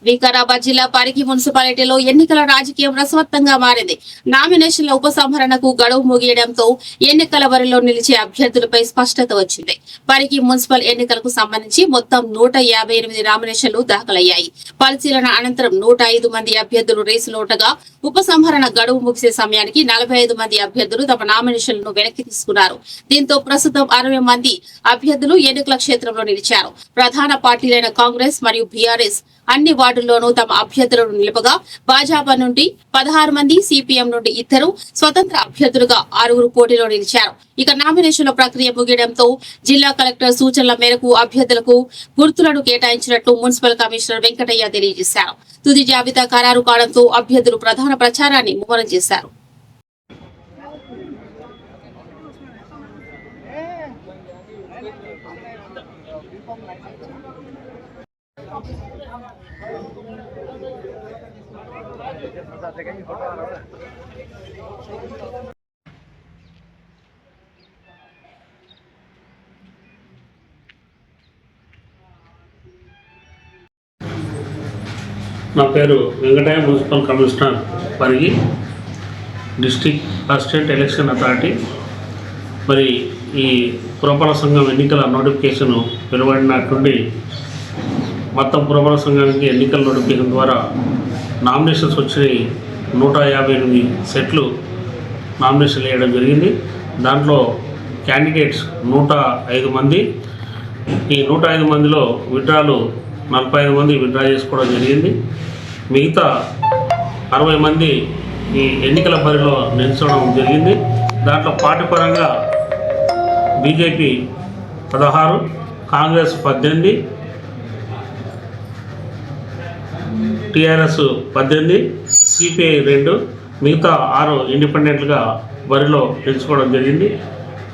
వికారాబాద్ జిల్లా పరిగి మున్సిపాలిటీలో ఎన్నికల రాజకీయం రసవత్తంగా మారింది. నామినేషన్ల ఉపసంహరణకు గడువు ముగియడంతో ఎన్నికల బరిలో నిలిచే అభ్యర్థులపై స్పష్టత వచ్చింది. పరిగి మున్సిపల్ ఎన్నికలకు సంబంధించి మొత్తం 158 నామినేషన్లు దాఖలయ్యాయి. పరిశీలన అనంతరం 105 మంది అభ్యర్థులు రేసులో ఉండగా ఉపసంహరణ గడువు ముగిసే సమయానికి 45 మంది అభ్యర్థులు తమ నామినేషన్లను వెనక్కి తీసుకున్నారు. దీంతో ప్రస్తుతం 60 మంది అభ్యర్థులు ఎన్నికల క్షేత్రంలో నిలిచారు. ప్రధాన పార్టీలైన కాంగ్రెస్ మరియు బీఆర్ఎస్ అన్ని వార్డుల్లోనూ తమ అభ్యర్థులను నిలుపగా భాజపా నుండి 16 మంది, సిపిఎం నుండి 2, స్వతంత్ర అభ్యర్థులుగా 6 పోటీలో నిలిచారు. ఇక నామినేషన్ల ప్రక్రియ ముగియడంతో జిల్లా కలెక్టర్ సూచనల మేరకు అభ్యర్థులకు గుర్తులను కేటాయించినట్లు మున్సిపల్ కమిషనర్ వెంకటయ్య తెలియజేశారు. తుది జాబితా ఖరారు కావడంతో అభ్యర్థులు ప్రధాన ప్రచారాన్ని ముమ్మరం చేశారు. నా పేరు Venkataiah, municipal commissioner Parigi, district assistant election authority. మరి ఈ పురపాలక సంఘం ఎన్నికల నోటిఫికేషన్ వెలువడినట్టుండి మొత్తం పురపాలక సంఘానికి ఎన్నికల నోటిఫికేషన్ ద్వారా నామినేషన్స్ వచ్చినాయి. 158 సెట్లు నామినేషన్లు వేయడం జరిగింది. దాంట్లో క్యాండిడేట్స్ 105 మంది. ఈ 105 మందిలో విడ్రాలు 45 మంది విడ్రా చేసుకోవడం జరిగింది. మిగతా 60 మంది ఈ ఎన్నికల బరిలో నిల్చోవడం జరిగింది. దాంట్లో పార్టీ పరంగా బీజేపీ 16, కాంగ్రెస్ 18, టీఆర్ఎస్ 18, సిపిఐ 2, మిగతా 6 ఇండిపెండెంట్గా బరిలో నిలుచుకోవడం జరిగింది.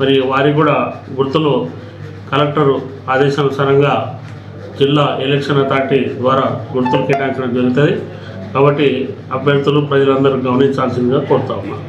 మరి వారికి కూడా గుర్తులు కలెక్టరు ఆదేశానుసారంగా జిల్లా ఎలక్షన్ అథారిటీ ద్వారా గుర్తులు కేటాయించడం జరుగుతుంది. కాబట్టి అభ్యర్థులు ప్రజలందరూ గమనించాల్సిందిగా కోరుతా ఉన్నాను.